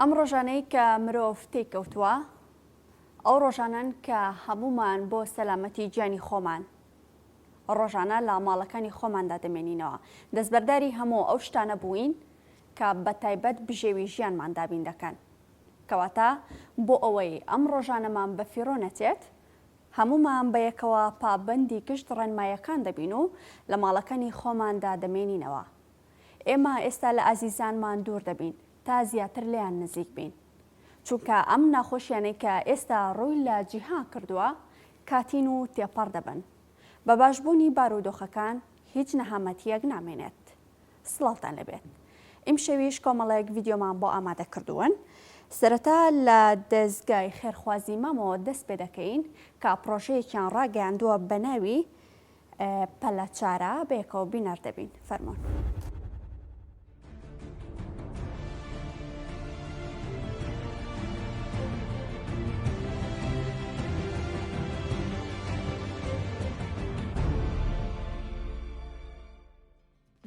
ئەم ڕۆژانەی کە مرۆڤ تێکەوتووە ئەو ڕۆژانن کە هەمومان بۆ سەلامەتی گیانی خۆمان ڕۆژانە لە ماڵەکانی خۆماندا دەمێنینەوە دەستبەرداری هەموو ئەو شتانە بووین کە بە تایبەت بژێوی ژیانمان دابین دەکەن کەواتە بۆ ئەوەی ئەم ڕۆژانەمان بە فیڕۆ نەچێت هەمومان بەیەکەوە پابەندی گشت ڕێنمایەکان دەبین و لە ماڵەکانی خۆماندا دەمێنینەوە ئێمە ئێستا لە ئازیزانمان دوور دەبین تا زیاتر لێیان نزیک بین چونکە ئەم ناخۆشیانەی کە ئێستا ڕووی لە جیهان کردووە کاتین و تێپەڕ دەبن بە باشبوونی بارودۆخەکان هیچ نەهامەتیەک نامێنێت سڵاوتان لەبێت ئیم شەویش کۆمەڵێک ڤیدیۆمان بۆ ئامادە کردوون سەرەتا لە دەستگای خێرخوازی مامەوە دەست پێ دەکەین کە پرۆژەیەکیان ڕاگەیاندووە بە ناوی پەلەچارە بەیەکەوە بینەر دەبین فەرمۆن.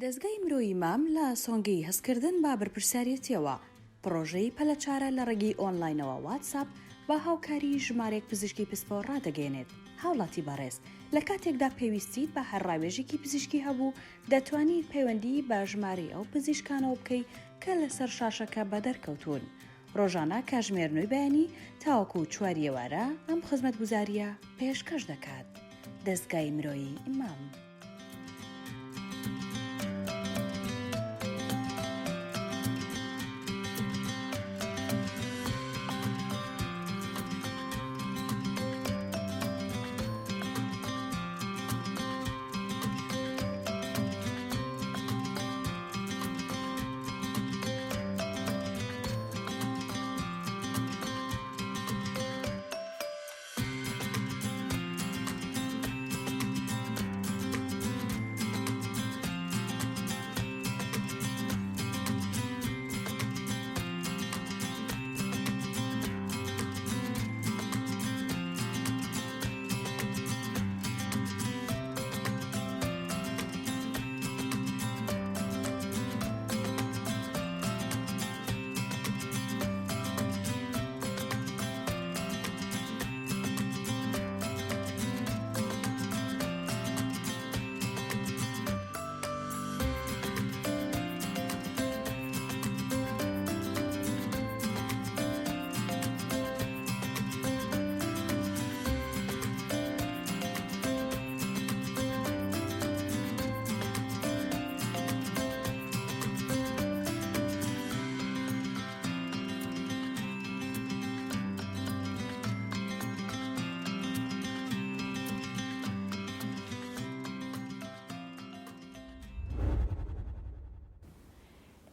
دەستگای مرۆیی مام لە سۆنگەی هەستکردن با بەرپرسیارەتیەوە پرۆژەی پەلەچارە لە ڕێگەی ئۆنلاینەوە واتساپ با هاوکاری ژمارەیەک پزیشکی پسپۆ ڕادەگەێنێت. هاوڵاتی بەڕێز لە کاتێکدا پێویستیت بە هەرڕاوێژێکی پزیشکی هەبوو دەتوانیت پەیوەندی بە ژمارەی ئەو پزیشکانەوە بکەیت کە لەسەر شاشەکە بە دەرکەوتون. ڕۆژانە کاژمێرنەوەی بەیانی تاوەکو 4 ئێوارە ئەم خزمەتگوزاریە پێشکەش دەکات. دەستگای مرۆیی مام.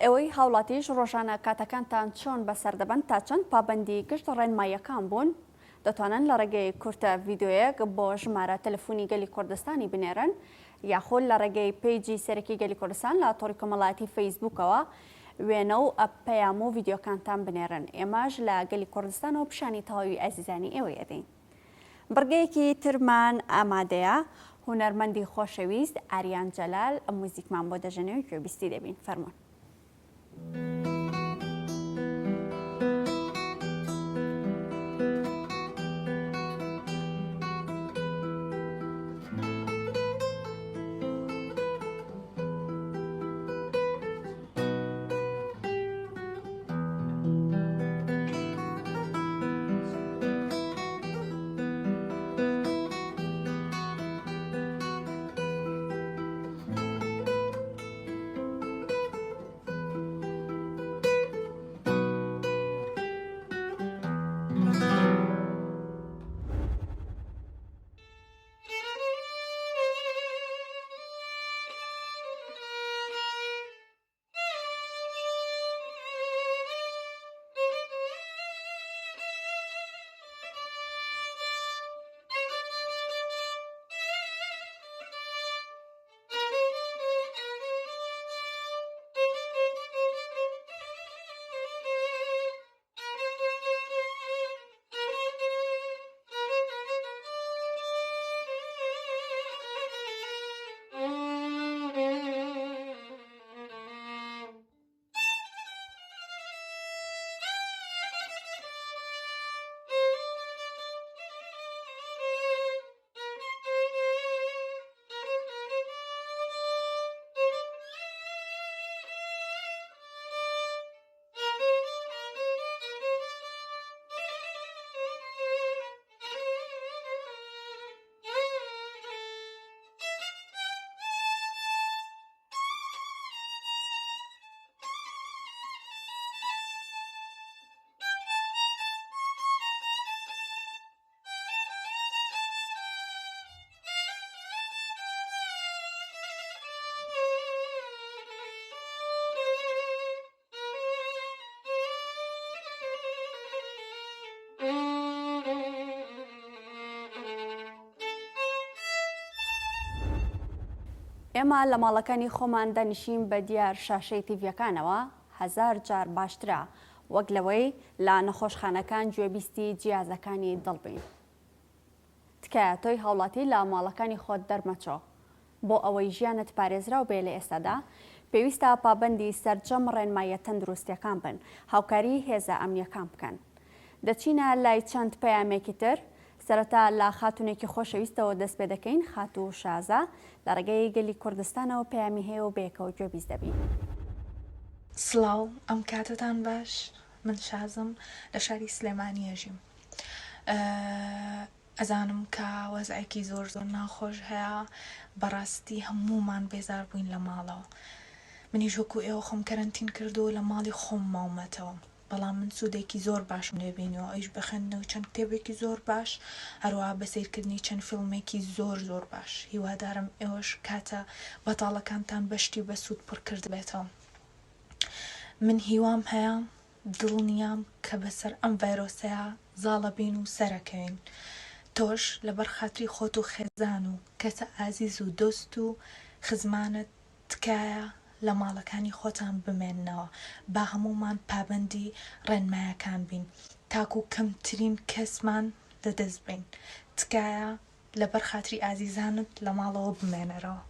ئێوەی هاوڵاتیش ڕۆژانە کاتەکانتان چۆن بەسەردەبەن تا چەند پابەندی گشت ڕێنماییەکان بوون دەتوانن لە ڕێگەی کورتە ڤیدیۆیەک بۆ ژمارە تەلەفۆنی گەلی کوردستانی بنێرن یاخۆ لە ڕێگەی پیجی سەرەکی گەلی کوردستان لە تۆڕی کۆمەڵایەتی فەیسبووکەوە وێنە و پەیام و ڤیدیۆکانتان بنێرن ئێمەش لە گەلی کوردستانەوە پیشانی تەواوی ئازیزانی ئێوە ئەدەین. بڕگەیەکی ترمان ئامادەیە هونەرمەندی خۆشەویست ئاریان جەلال موزیکمان بۆ دەژەنێت گوێبیستی دەبین فەرمۆن. ئێمە لە ماڵەکانی خۆمان دەنیشین بە دیار شاشەی تیڤەکانەوە 1000 جار باشترە وەک لەوەی لە نەخۆشخانەکان گوێبیستی جیازەکانی دڵبین. تکایە تۆی هاوڵاتی لە ماڵەکانی خۆت دەرمەچۆ. بۆ ئەوەی ژیانت پارێزراو بێ لە ئێستادا پێویستە پابەندی سەرجەم ڕێنمایە تەندروستیەکان بن، هاوکاری هێزە ئەمنیەکان بکەن. دەچینە لای چەند پەیامێکی تر. سەرەتا لە خاتونێکی خۆشەویستەوە دەست پێ دەکەین، خاتوو شازە لە ڕێگەی گەلی کوردستانەوە پەیامی هەیە و بەیەکەوە گوێبیست دەبین. سڵاو، ئەم کاتتان باش. من شازم لە شاری سلێمانی هەژیم. ئەزانم کە وەزعێکی زۆر ناخۆش هەیە، بەڕاستی هەمومان بێزار بووین لە ماڵەوە. منیش وەکو ئێوە خۆم کەرەنتین کردو لە ماڵی خۆم ماومەتەوە، بەڵام من سوودێکی زۆر باشم لێبینەوە، ئەویش بەخێندنەوە چەند کتێبێکی زۆر باش، هەروەها بەسیرکردنی چەند فیلمێکی زۆر باش. هیوادارم ئێوەش کاتە بەتاڵەکانتان بەشتی بە سوود پڕ کرد بێتەوە. من هیوام هەیە، دڵنیام کە بەسەر ئەم ڤایرۆسەیە زاڵە بین و سەرەکەوین. تۆش لەبەر خاتری خۆت و خێزان و کەسە ئازیز و دۆست و خزمانت تکایە لە ماڵەکانی خۆتان بمێننەوە، با هەمومان پابەندی ڕێنمایەکان بین، تاکو کەمترین کەسمان لەدەست بین. تکایە لەبەر خاتری ئازیزانت لە ماڵەوە بمێنەرەوە.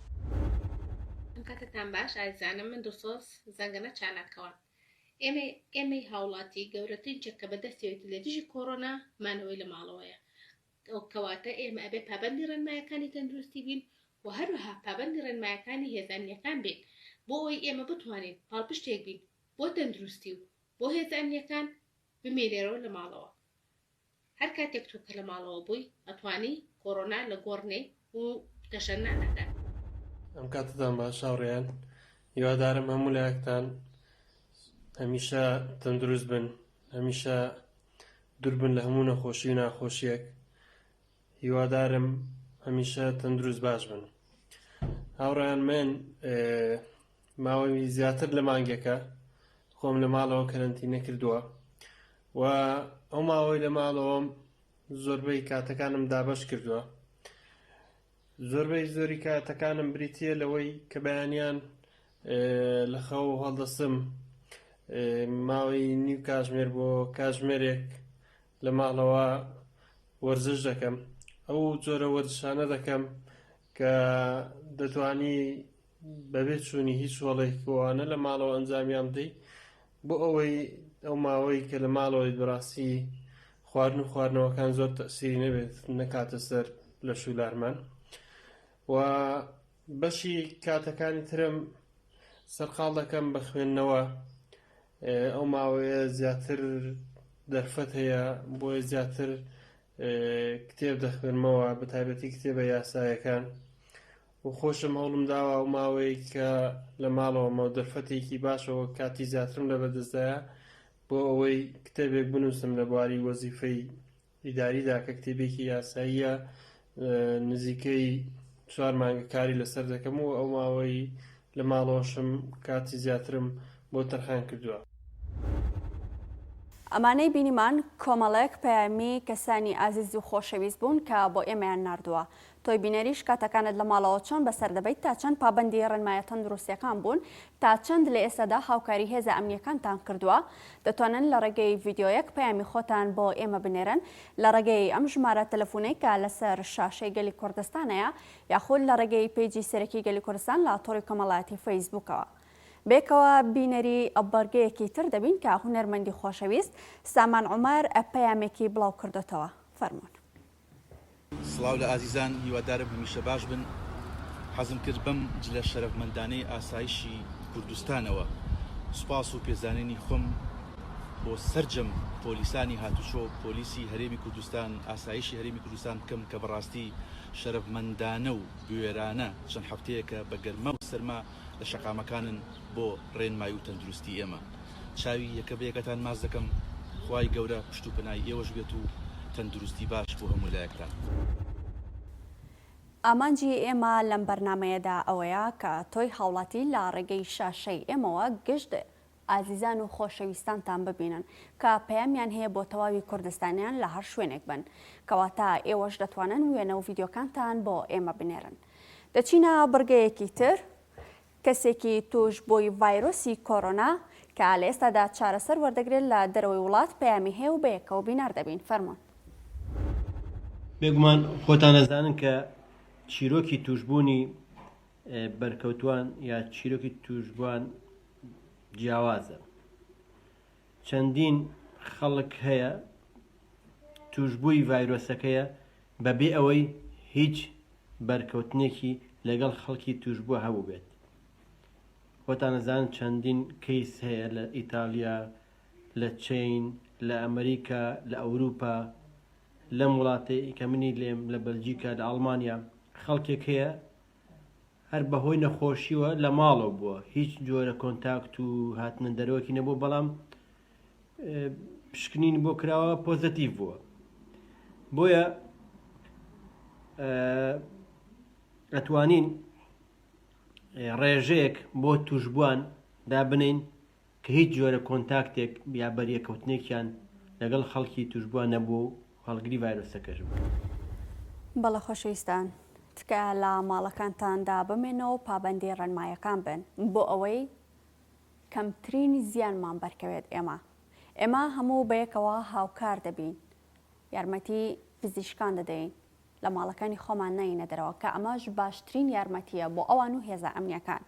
کاتتان باش ئازیزانم، من دڵسۆز زەنگەنە چاناکەوە. ئێمەی هاوڵاتی گەورەترین چەکە بەدەستێت لە دژی کۆڕۆنا مانەوەی لە ماڵەوەیە. ئەو کەواتە ئێمە ئەبێ پابەندی ڕێنمایەکانی تەندروستی بین و هەروەها پابەندی ڕێنمایەکانی هێزانیەکان بین، بۆ ئەوەی ئێمە بتوانین پاڵپشتێک بین بۆ تەندروستی و بۆ هێزانیەکان بمێنێرەوە لە ماڵەوە. هەر کاتێک تۆ کە لە ماڵەوە بووی ئەتوانی کۆڕۆنا لە گۆڕنێ و تەشەر نانەکان. ئەم کاتتان باش هاوڕێیان، هیوادارم هەموو لایەکتان هەمیشە تەندروست بن، هەمیشە دوور بن لە هەموو نەخۆشی و ناخۆشیەک. هیوادارم هەمیشە تەندروست باش بن. هاوڕێیان، من ماوەی زیاتر لە مانگێکە خۆم لە ماڵەوە کەرەنتینە کردووە و ئەو ماوەی لە ماڵەوەم زۆربەی کاتەکانم دابەش کردووە. زۆری کاتەکانم بریتیە لەوەی کە بەیانیان لە خەو هەڵدەسم، ماوەی نیو کاتژمێر بۆ کاتژمێرێک لە ماڵەوە وەرزش دەکەم. ئەو جۆرە وەرزشانە دەکەم کە دەتوانی بەبێت چوونی هیچ وەڵێکوانە لە ماڵەوە ئەنجامیان بدەی، بۆ ئەوەی ئەو ماوەی کە لە ماڵەوەی بەڕاستی خواردن و خواردنەوەکان زۆر تەسیری نەبێت نەکاتە سەر لە شولارمان. و بەشی کاتەکانی ترم سەرقاڵ دەکەم بە خوێندنەوە. ئەو ماوەیە زیاتر دەرفەت هەیە، بۆیە زیاتر کتێب دەخوێنمەوە، بە تایبەتی کتێبە یاسایەکان، و خۆشم هەوڵم داوە ئەو ماوەی کە لە ماڵەوەمە دەرفەتێکی باشەوە کاتی زیاترم لە بەدەستدایە بۆ ئەوەی کتێبێک بنووسم لە بواری وەزیفەی ئیداریدا کە کتێبێکی یاساییە. نزیکەی 4 مانگە کاری لەسەر دەکەم و ئەو ماوەی لە ماڵەوەشم کاتی زیاترم بۆ تەرخان کردووە. ئەمانەی بینیمان کۆمەڵێک پەیامی کەسانی ئازیز و خۆشەویست بوون کە بۆ ئێمەیان ناردووە. تۆی بینەریش کاتەکانت لە ماڵەوە چۆن بەسەر دەبیت، تا چەند پابەندی ڕێنمایە تەندروستیەکان بوون، تا چەند لە ئێستادا هاوکاری هێزە ئەمنیەکانتان کردووە. دەتوانن لە ڕێگەی ڤیدیۆیەک پەیامی خۆتان بۆ ئێمە بنێرن لە ڕێگەی ئەم ژمارە تەلەفۆنەی کە لەسەر شاشەی گەلی کوردستانەیە، یاخود لە ڕێگەی پیجی سەرەکی گەلی کوردستان لە تۆڕی کۆمەڵایەتی فەیسبووکەوە. بێکەوە بینەری ئەبەرگەیەکی تر دەبین کە هونەرمەندی خۆشەویست سامان عومەر پەیامێکی بڵاو کردوتەوە. فەرموون. سڵاو لە ئازیزان، هیوادارم هەمیشە باش بن. حەزم کرد بەم جلە شەرەفمەندانەی ئاسایشی کوردستانەوە سوپاس و پێزانینی خۆم بۆ سەرجەم پۆلیسانی هاتوچۆ، پۆلیسی هەرێمی کوردستان، ئاسایشی هەرێمی کوردستان بکەم کە بەڕاستی شەرەفمەندانە و بوێرانە چەند هەفتەیەکە بە گەرمە و سەرما لە شەقامەکانن بۆ ڕێنمایی و تەندروستی ئێمە. چاوی یەکە بە یەکەتان ماز دەکەم، خوای گەورە پشت و پەنای ئێوەش بێت و تەندروستی باش بۆ هەموو لایەکتان. ئامانجی ئێمە لەم بەرنمەیەدا ئەوەیە کە تۆی هاوڵاتی لە ڕێگەی شاشەی ئێمەوە گشت ئازیزان و خۆشەویستانتان ببینن کە پەیامیان هەیە بۆ تەواوی کوردستانیان لە هەر شوێنێک بن، کەواتە ئێوەش دەتوانن وێنە و ڤیدیۆکانتان بۆ ئێمە بنێرن. دەچینە بڕگەیەکی تر کەسێکی توش بۆی ڤایرۆسی کۆڕۆنا کە لە ئێستادا چارەسەر وەردەگرێت لە دەرەوەی وڵات پەیامی هەیە و بەیەکەوە بینار دەبین. فەرموون. بێگومان خۆتان دەزانن کە چیرۆکی توشبوونی بەرکەوتوان یا چیرۆکی توشبووان جیاوازە. چەندین خەڵک هەیە توشبووی ڤایرۆسەکەیە بەبێ ئەوەی هیچ بەرکەوتنێکی لەگەڵ خەڵکی توشبووە هەبوو بێت. خۆتان دەزانن چەندین کەیس هەیە لە ئیتالیا، لە چین، لە ئەمریکا، لە ئەوروپا، لەم وڵاتی کە منی لێم لە بەلجیکا، لە ئەڵمانیا خەڵکێک هەیە هەر بەهۆی نەخۆشیوە لە ماڵەوە بووە، هیچ جۆرە کۆنتاکت و هاتنە دەرەوەکی نەبوو، بەڵام پشکنین بۆ کراوە پۆزەتیڤ بووە. بۆیە ئەتوانین ڕێژەیەک بۆ توشبووان دابنین کە هیچ جۆرە کۆنتاکتێک یا بەریەکەوتنێکیان لەگەڵ خەڵکی توشبووان نەبوو هەڵگری ڤایرۆسەکەش بوو. بەڵە خۆشەویستان، تکە لە ماڵەکانتاندا بمێنەوە و پابەندی ڕێنمایەکان بن بۆ ئەوەی کەمترینی زیانمان بەرکەوێت. ئێمە هەموو بەیەکەوە هاوکار دەبین، یارمەتی پزیشکان دەدەین، لە ماڵەکانی خۆمان ناینە دەرەوە کە ئەمەش باشترین یارمەتیە بۆ ئەوان و هێزە ئەمنیەکان.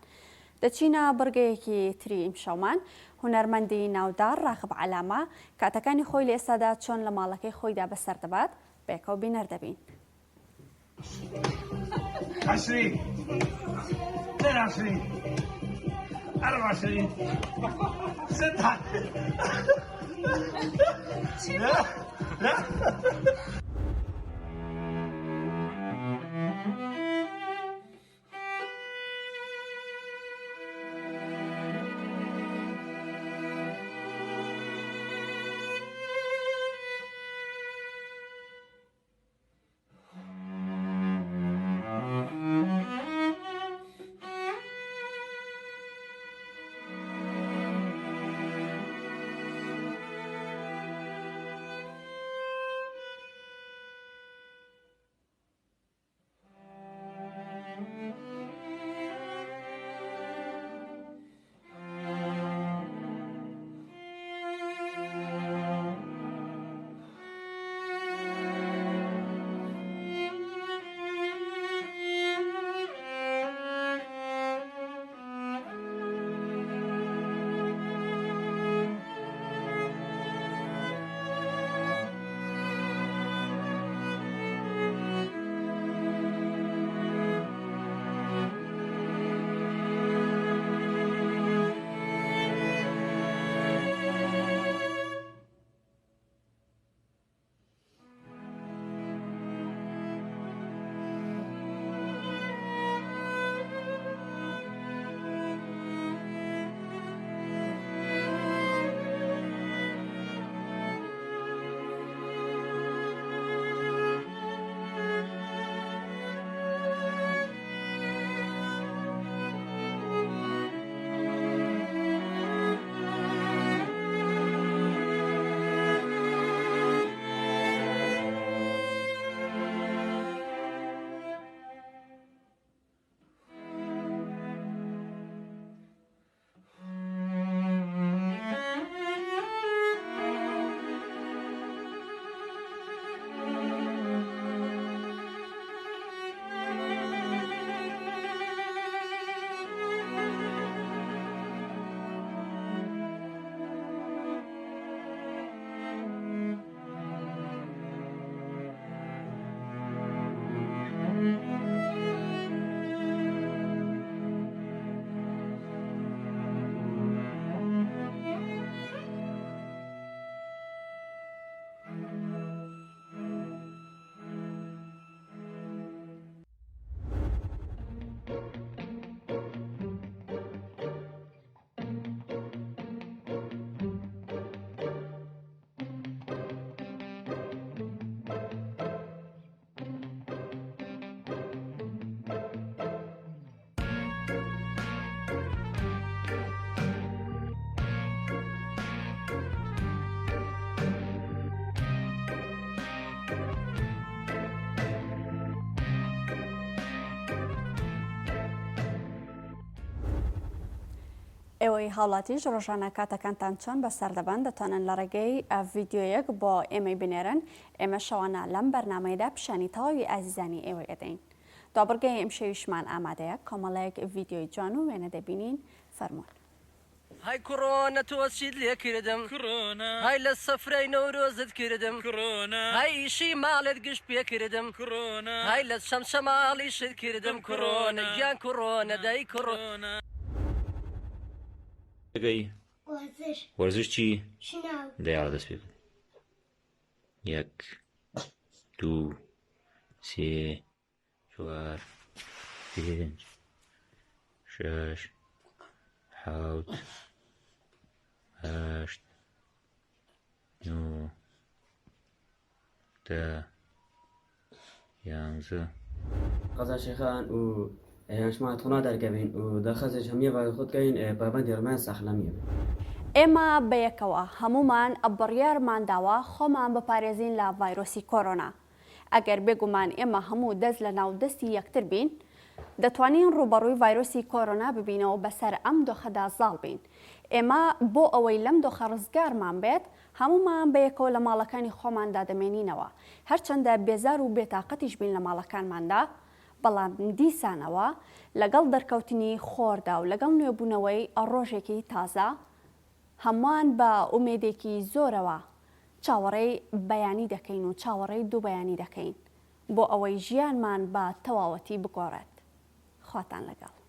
دەچینە بڕگەیەکی تری ئیمشەومان. هونەرمەندی ناودار ڕاغب عەلامە کاتەکانی خۆی لە ئێستادا چۆن لە ماڵەکەی خۆیدا بەسەر دەبات بەیەکەوە بینەر دەبین. 20 22 24 6 لا لا ئێوەی هاوڵاتیش ڕۆژانە کاتەکانتان چۆن بەسەردەبان دەتوانن لە ڕێگەی ڤیددیۆیەک بۆ ئێمەی بنێرن ئێمە شەوانە لەم بەرنمەیەدا پیشانی تەواوی ئازیزانی ئێوە ئەدەین دوابڕگەی ئەم شەویشمان ئامادەیە کۆمەڵەیەک ڤیددیۆی جوان و وێنە دەبینین فەرموون هاي كورونا توسيد لي كردم كورونا هاي للسفري نوروزت كردم كورونا هاي شي مالت قش بي كردم كورونا هاي للشمس مالي شد كردم كورونا جان كورونا داي كورونا ورزش چی؟ شنو؟ ديار دست بيكن 1 2 3 4 5 6 7 8 9 10 11 قضا شيخان و شما تخنا دركبين ودخلت همية بعد خد كاين بابندي رمان ساخلامية ئێمە بەیەکەوە هەمومان بڕیارمان داوە خۆمان بپارێزین لە ڤایرۆسی کۆرۆنا ئەگەر بێگومان ئێمە هەموو دەست لە ناو دەستی یەکتر بین دەتوانین ڕوبەڕووی ڤایرۆسی کۆرۆنا ببینەوە بەسەر ئەم دۆخەدا زاڵ بین ئێمە بۆ ئەوەی لەم دۆخە ڕزگارمان بێت هەمومان بەیەکەوە لە ماڵەکانی خۆماندا دەمێنینەوە هەرچەندە بێزار و بێتاقەتیش بین لە ماڵەکانماندا بەڵام دیسانەوە لەگەڵ دەرکەوتنی خۆردا و لەگەڵ نوێبوونەوەی ڕۆژێکی تازە هەمووان بە ئومێدێکی زۆرەوە چاوەڕێی بەیانی دەکەین و چاوەڕێی دوو بەیانی دەکەین بۆ ئەوەی ژیانمان بە تەواوەتی بگۆڕێت خواتان لەگەڵ